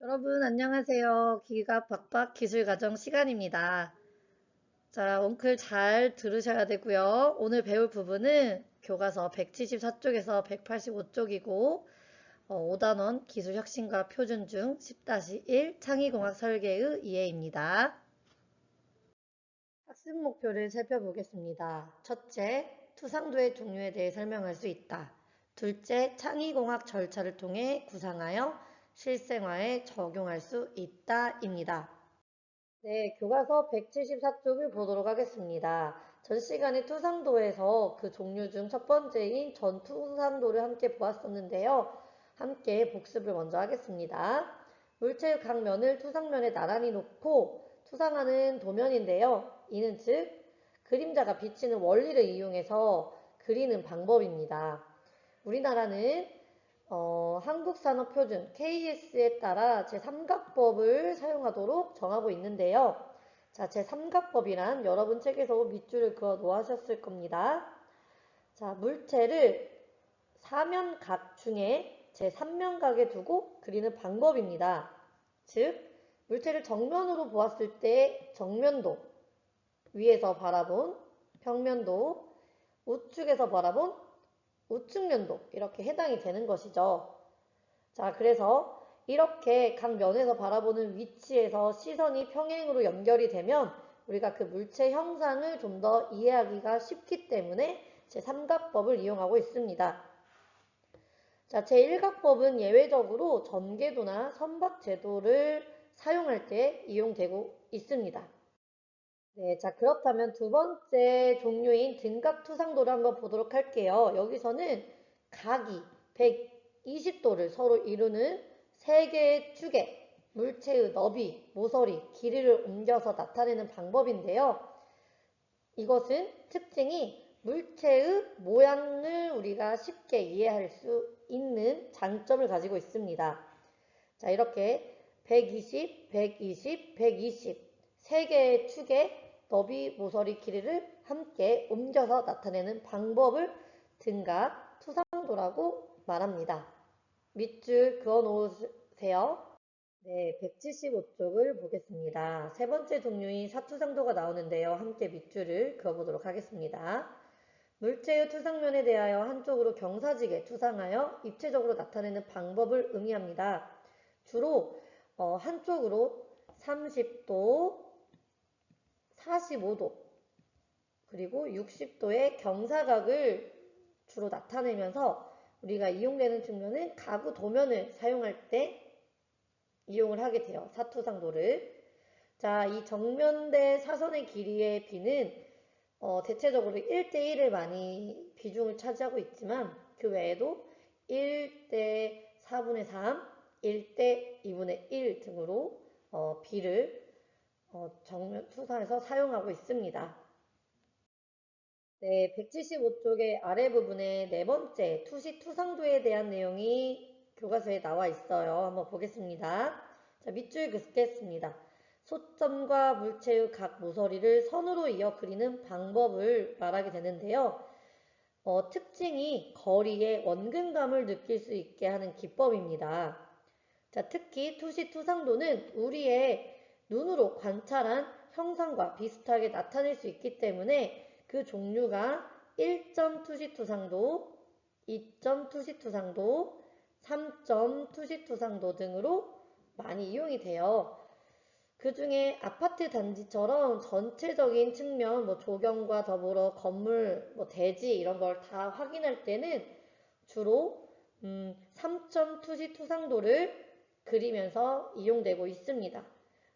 여러분 안녕하세요. 기갑 박박 기술가정 시간입니다. 자, 원클 잘 들으셔야 되고요. 오늘 배울 부분은 교과서 174쪽에서 185쪽이고 5단원 기술혁신과 표준 중 10-1 창의공학 설계의 이해입니다. 학습 목표를 살펴보겠습니다. 첫째, 투상도의 종류에 대해 설명할 수 있다. 둘째, 창의공학 절차를 통해 구상하여 실생활에 적용할 수 있다입니다. 네, 교과서 174쪽을 보도록 하겠습니다. 전 시간에 투상도에서 그 종류 중 첫 번째인 전투상도를 함께 보았었는데요. 함께 복습을 먼저 하겠습니다. 물체의 각 면을 투상면에 나란히 놓고 투상하는 도면인데요. 이는 즉 그림자가 비치는 원리를 이용해서 그리는 방법입니다. 우리나라는 한국산업표준 KS에 따라 제3각법을 사용하도록 정하고 있는데요. 자, 제3각법이란 여러분 책에서 밑줄을 그어 놓으셨을 겁니다. 자, 물체를 사면각 중에 제3면각에 두고 그리는 방법입니다. 즉, 물체를 정면으로 보았을 때 정면도, 위에서 바라본 평면도, 우측에서 바라본 우측면도 이렇게 해당이 되는 것이죠. 자, 그래서 이렇게 각 면에서 바라보는 위치에서 시선이 평행으로 연결이 되면 우리가 그 물체 형상을 좀 더 이해하기가 쉽기 때문에 제3각법을 이용하고 있습니다. 자, 제1각법은 예외적으로 전개도나 선박제도를 사용할 때 이용되고 있습니다. 네, 자, 그렇다면 두 번째 종류인 등각투상도를 한번 보도록 할게요. 여기서는 각이 120도를 서로 이루는 세 개의 축에 물체의 너비, 모서리, 길이를 옮겨서 나타내는 방법인데요. 이것은 특징이 물체의 모양을 우리가 쉽게 이해할 수 있는 장점을 가지고 있습니다. 자, 이렇게 120, 120, 120 세 개의 축에 너비, 모서리, 길이를 함께 옮겨서 나타내는 방법을 등각 투상도라고 말합니다. 밑줄 그어 놓으세요. 네, 175쪽을 보겠습니다. 세 번째 종류인 사투상도가 나오는데요. 함께 밑줄을 그어보도록 하겠습니다. 물체의 투상면에 대하여 한쪽으로 경사지게 투상하여 입체적으로 나타내는 방법을 의미합니다. 주로 한쪽으로 30도, 45도, 그리고 60도의 경사각을 주로 나타내면서 우리가 이용되는 측면은 가구 도면을 사용할 때 이용을 하게 돼요. 사투상도를. 자, 이 정면 대 사선의 길이의 비는 대체적으로 1대1을 많이 비중을 차지하고 있지만 그 외에도 1대 4분의 3, 1대 2분의 1 등으로 비를 정면 투상에서 사용하고 있습니다. 네, 175쪽의 아래 부분에 네 번째 투시 투상도에 대한 내용이 교과서에 나와 있어요. 한번 보겠습니다. 자, 밑줄 긋겠습니다. 소점과 물체의 각 모서리를 선으로 이어 그리는 방법을 말하게 되는데요. 특징이 거리의 원근감을 느낄 수 있게 하는 기법입니다. 자, 특히 투시 투상도는 우리의 눈으로 관찰한 형상과 비슷하게 나타낼 수 있기 때문에 그 종류가 1점 투시 투상도, 2점 투시 투상도, 3점 투시 투상도 등으로 많이 이용이 돼요. 그 중에 아파트 단지처럼 전체적인 측면, 뭐 조경과 더불어 건물, 뭐 대지 이런 걸 다 확인할 때는 주로 3점 투시 투상도를 그리면서 이용되고 있습니다.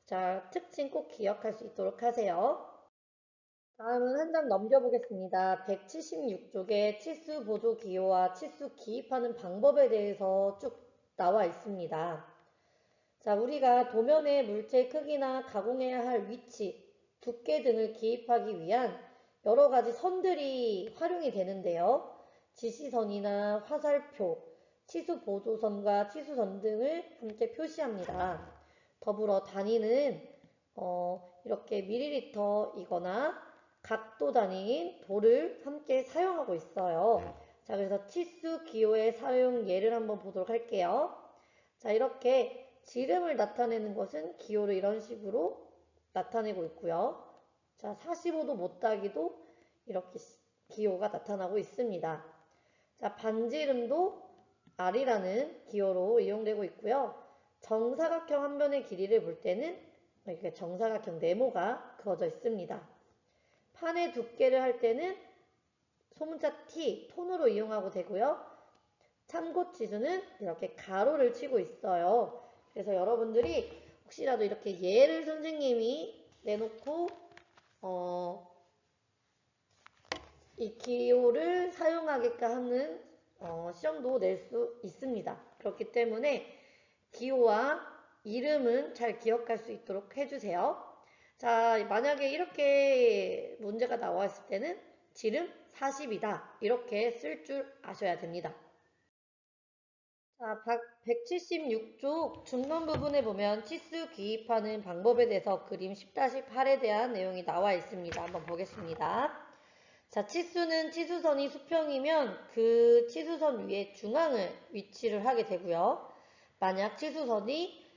자, 특징 꼭 기억할 수 있도록 하세요. 다음은 한 장 넘겨보겠습니다. 176쪽에 치수 보조 기호와 치수 기입하는 방법에 대해서 쭉 나와 있습니다. 자, 우리가 도면의 물체 크기나 가공해야 할 위치, 두께 등을 기입하기 위한 여러 가지 선들이 활용이 되는데요. 지시선이나 화살표, 치수 보조선과 치수선 등을 함께 표시합니다. 더불어 단위는 이렇게 밀리리터이거나 각도 단위인 도를 함께 사용하고 있어요. 자, 그래서 치수 기호의 사용 예를 한번 보도록 할게요. 자, 이렇게 지름을 나타내는 것은 기호를 이런 식으로 나타내고 있고요. 자, 45도 못따기도 이렇게 기호가 나타나고 있습니다. 자, 반지름도 R이라는 기호로 이용되고 있고요. 정사각형 한 변의 길이를 볼 때는 이렇게 정사각형 네모가 그어져 있습니다. 판의 두께를 할 때는 소문자 T, 톤으로 이용하고 되고요. 참고 지수는 이렇게 가로를 치고 있어요. 그래서 여러분들이 혹시라도 이렇게 예를 선생님이 내놓고 이 기호를 사용하게끔 하는 시험도 낼 수 있습니다. 그렇기 때문에 기호와 이름은 잘 기억할 수 있도록 해주세요. 자, 만약에 이렇게 문제가 나왔을 때는 지름 40이다. 이렇게 쓸 줄 아셔야 됩니다. 자, 176쪽 중간 부분에 보면 치수 기입하는 방법에 대해서 그림 10-8에 대한 내용이 나와 있습니다. 한번 보겠습니다. 자, 치수는 치수선이 수평이면 그 치수선 위에 중앙을 위치를 하게 되고요. 만약 치수선이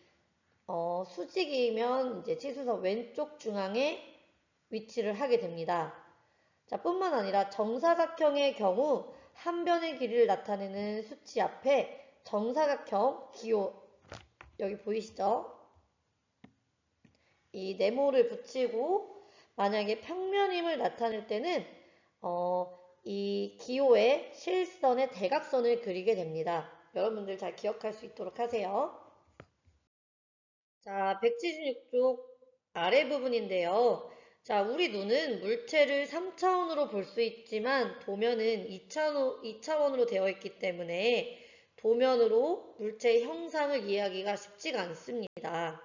수직이면 이제 치수선 왼쪽 중앙에 위치를 하게 됩니다. 자, 뿐만 아니라 정사각형의 경우 한 변의 길이를 나타내는 수치 앞에 정사각형 기호 여기 보이시죠? 이 네모를 붙이고 만약에 평면임을 나타낼 때는 이 기호의 실선의 대각선을 그리게 됩니다. 여러분들 잘 기억할 수 있도록 하세요. 자, 176쪽 아래 부분인데요. 자, 우리 눈은 물체를 3차원으로 볼 수 있지만 도면은 2차원으로 되어 있기 때문에 도면으로 물체의 형상을 이해하기가 쉽지가 않습니다.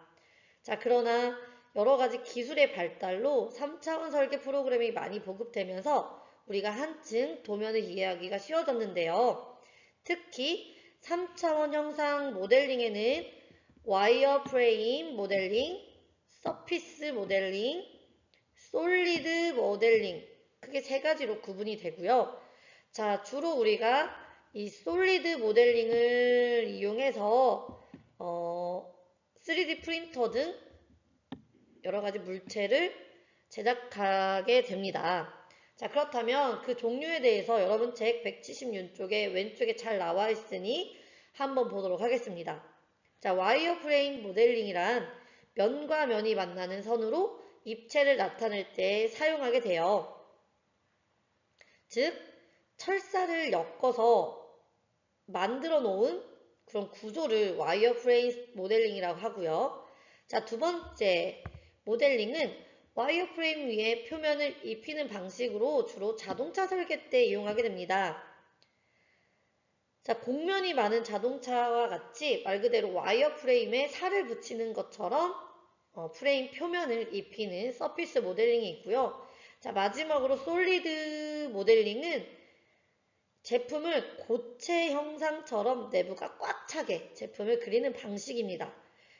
자, 그러나 여러 가지 기술의 발달로 3차원 설계 프로그램이 많이 보급되면서 우리가 한층 도면을 이해하기가 쉬워졌는데요. 특히 3차원 형상 모델링에는 와이어 프레임 모델링, 서피스 모델링, 솔리드 모델링 크게 세 가지로 구분이 되고요. 자, 주로 우리가 이 솔리드 모델링을 이용해서 3D 프린터 등 여러 가지 물체를 제작하게 됩니다. 자, 그렇다면 그 종류에 대해서 여러분 책 176쪽에 왼쪽에 잘 나와 있으니 한번 보도록 하겠습니다. 자, 와이어 프레임 모델링이란 면과 면이 만나는 선으로 입체를 나타낼 때 사용하게 돼요. 즉, 철사를 엮어서 만들어 놓은 그런 구조를 와이어 프레임 모델링이라고 하고요. 자, 두 번째 모델링은 와이어 프레임 위에 표면을 입히는 방식으로 주로 자동차 설계 때 이용하게 됩니다. 자, 곡면이 많은 자동차와 같이 말 그대로 와이어 프레임에 살을 붙이는 것처럼 프레임 표면을 입히는 서피스 모델링이 있고요. 자, 마지막으로 솔리드 모델링은 제품을 고체 형상처럼 내부가 꽉 차게 제품을 그리는 방식입니다.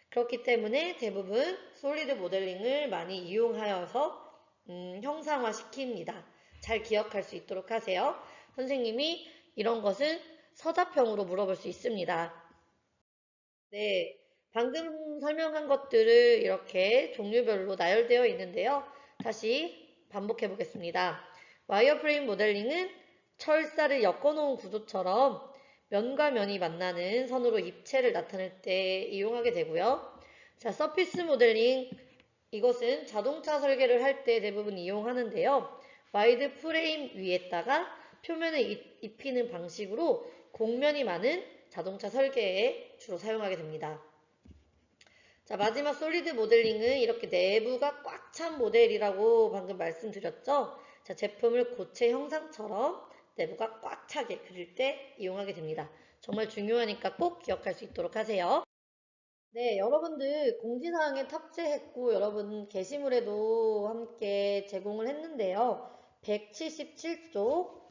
그렇기 때문에 대부분 솔리드 모델링을 많이 이용하여서 형상화 시킵니다. 잘 기억할 수 있도록 하세요. 선생님이 이런 것은 서답형으로 물어볼 수 있습니다. 네, 방금 설명한 것들을 이렇게 종류별로 나열되어 있는데요. 다시 반복해 보겠습니다. 와이어프레임 모델링은 철사를 엮어놓은 구조처럼 면과 면이 만나는 선으로 입체를 나타낼 때 이용하게 되고요. 자, 서피스 모델링 이것은 자동차 설계를 할 때 대부분 이용하는데요. 와이드 프레임 위에다가 표면을 입히는 방식으로 곡면이 많은 자동차 설계에 주로 사용하게 됩니다. 자, 마지막 솔리드 모델링은 이렇게 내부가 꽉 찬 모델이라고 방금 말씀드렸죠. 자, 제품을 고체 형상처럼 내부가 꽉 차게 그릴 때 이용하게 됩니다. 정말 중요하니까 꼭 기억할 수 있도록 하세요. 네, 여러분들 공지사항에 탑재했고 여러분 게시물에도 함께 제공을 했는데요. 177쪽,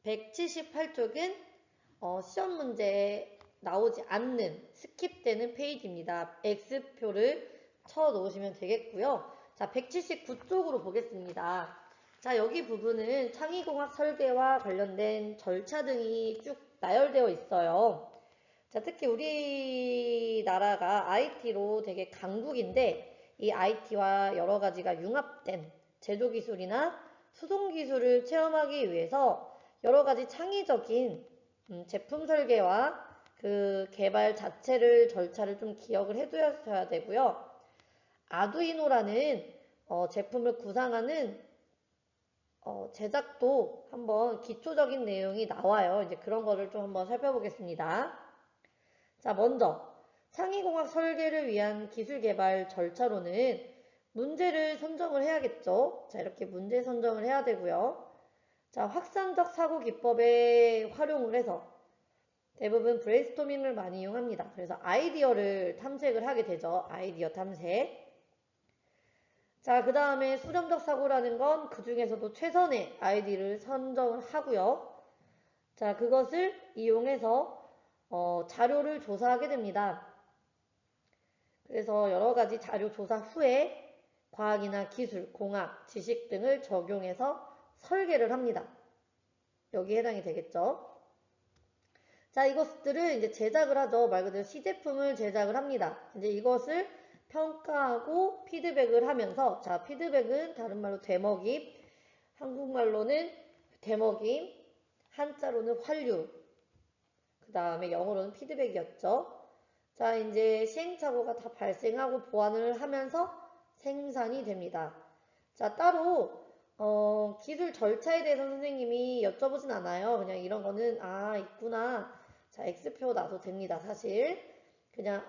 178쪽은 시험 문제에 나오지 않는 스킵되는 페이지입니다. X표를 쳐 놓으시면 되겠고요. 자, 179쪽으로 보겠습니다. 자, 여기 부분은 창의공학 설계와 관련된 절차 등이 쭉 나열되어 있어요. 자, 특히 우리나라가 IT로 되게 강국인데 이 IT와 여러 가지가 융합된 제조 기술이나 수송 기술을 체험하기 위해서 여러 가지 창의적인 제품 설계와 그 개발 자체를 절차를 좀 기억을 해두셔야 되고요. 아두이노라는 제품을 구상하는 제작도 한번 기초적인 내용이 나와요. 이제 그런 거를 좀 한번 살펴보겠습니다. 자, 먼저 창의공학 설계를 위한 기술 개발 절차로는 문제를 선정을 해야겠죠. 자, 이렇게 문제 선정을 해야 되고요. 자, 확산적 사고 기법에 활용을 해서 대부분 브레인스토밍을 많이 이용합니다. 그래서 아이디어를 탐색을 하게 되죠. 아이디어 탐색. 자, 그 다음에 수렴적 사고라는 건 그 중에서도 최선의 아이디를 선정을 하고요. 자, 그것을 이용해서 자료를 조사하게 됩니다. 그래서 여러 가지 자료 조사 후에 과학이나 기술, 공학, 지식 등을 적용해서 설계를 합니다. 여기에 해당이 되겠죠. 자, 이것들을 이제 제작을 하죠. 말 그대로 시제품을 제작을 합니다. 이제 이것을 평가하고 피드백을 하면서, 자, 피드백은 다른 말로 되먹임, 한국말로는 되먹임, 한자로는 환류, 그 다음에 영어로는 피드백이었죠. 자, 이제 시행착오가 다 발생하고 보완을 하면서 생산이 됩니다. 자, 따로 기술 절차에 대해서 선생님이 여쭤보진 않아요. 그냥 이런 거는 있구나. 자, X표 놔도 됩니다. 사실 그냥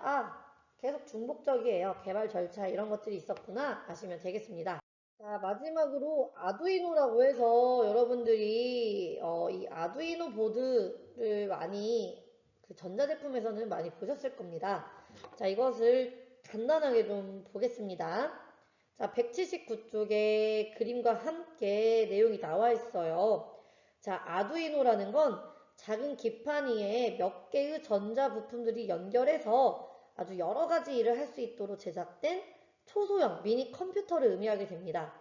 계속 중복적이에요. 개발 절차 이런 것들이 있었구나 아시면 되겠습니다. 자, 마지막으로 아두이노라고 해서 여러분들이 이 아두이노 보드를 많이 그 전자제품에서는 많이 보셨을 겁니다. 자, 이것을 간단하게 좀 보겠습니다. 자, 179쪽에 그림과 함께 내용이 나와 있어요. 자, 아두이노라는 건 작은 기판 위에 몇 개의 전자 부품들이 연결해서 아주 여러 가지 일을 할 수 있도록 제작된 초소형 미니 컴퓨터를 의미하게 됩니다.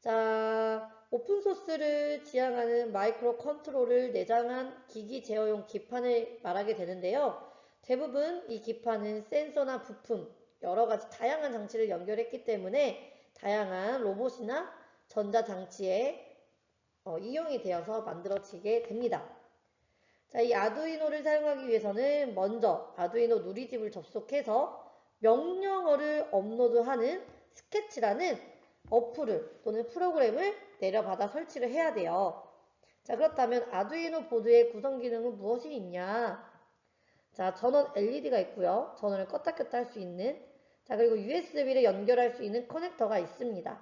자, 오픈소스를 지향하는 마이크로 컨트롤을 내장한 기기 제어용 기판을 말하게 되는데요. 대부분 이 기판은 센서나 부품, 여러 가지 다양한 장치를 연결했기 때문에 다양한 로봇이나 전자장치에 이용이 되어서 만들어지게 됩니다. 자, 이 아두이노를 사용하기 위해서는 먼저 아두이노 누리집을 접속해서 명령어를 업로드하는 스케치라는 어플을 또는 프로그램을 내려받아 설치를 해야 돼요. 자, 그렇다면 아두이노 보드의 구성 기능은 무엇이 있냐? 자, 전원 LED가 있고요. 전원을 껐다 켰다 할 수 있는. 자, 그리고 USB를 연결할 수 있는 커넥터가 있습니다.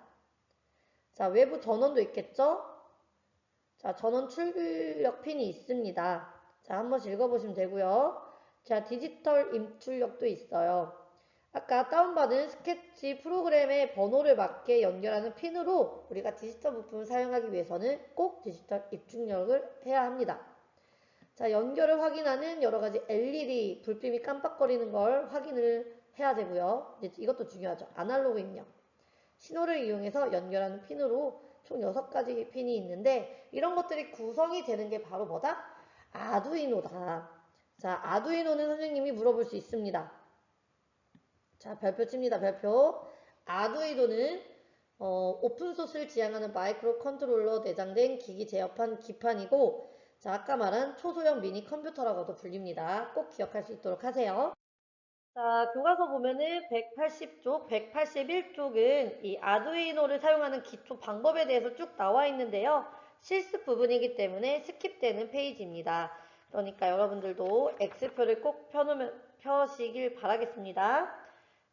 자, 외부 전원도 있겠죠? 자, 전원 출력 핀이 있습니다. 자, 한번 읽어보시면 되고요. 자, 디지털 입출력도 있어요. 아까 다운받은 스케치 프로그램의 번호를 맞게 연결하는 핀으로 우리가 디지털 부품을 사용하기 위해서는 꼭 디지털 입출력을 해야 합니다. 자, 연결을 확인하는 여러 가지 LED 불빛이 깜빡거리는 걸 확인을 해야 되고요. 이것도 중요하죠. 아날로그 입력. 신호를 이용해서 연결하는 핀으로 총 6가지 핀이 있는데 이런 것들이 구성이 되는 게 바로 뭐다? 아두이노다. 자, 아두이노는 선생님이 물어볼 수 있습니다. 자, 별표 칩니다. 별표. 아두이노는 오픈소스를 지향하는 마이크로 컨트롤러 내장된 기기 제어판 기판이고 자, 아까 말한 초소형 미니 컴퓨터라고도 불립니다. 꼭 기억할 수 있도록 하세요. 자, 교과서 보면은 180쪽, 181쪽은 이 아두이노를 사용하는 기초 방법에 대해서 쭉 나와 있는데요. 실습 부분이기 때문에 스킵되는 페이지입니다. 그러니까 여러분들도 X표를 꼭 펴시길 바라겠습니다.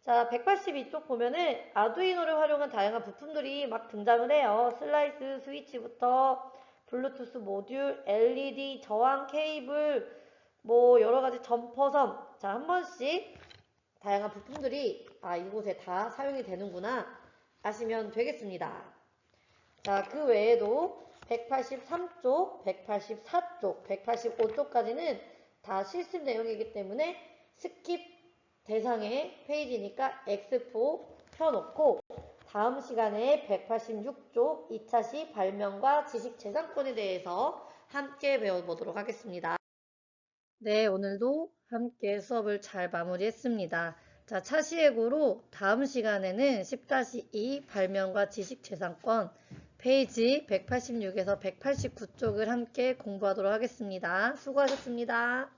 자, 182쪽 보면은 아두이노를 활용한 다양한 부품들이 막 등장을 해요. 슬라이스, 스위치부터 블루투스 모듈, LED, 저항 케이블, 뭐 여러 가지 점퍼선. 자, 한 번씩 다양한 부품들이 이곳에 다 사용이 되는구나 아시면 되겠습니다. 자, 그 외에도 183쪽, 184쪽, 185쪽까지는 다 실습 내용이기 때문에 스킵 대상의 페이지니까 X표 펴놓고 다음 시간에 186쪽 2차 시 발명과 지식재산권에 대해서 함께 배워보도록 하겠습니다. 네, 오늘도 함께 수업을 잘 마무리했습니다. 자, 차시액으로 다음 시간에는 10-2 발명과 지식재산권 페이지 186에서 189쪽을 함께 공부하도록 하겠습니다. 수고하셨습니다.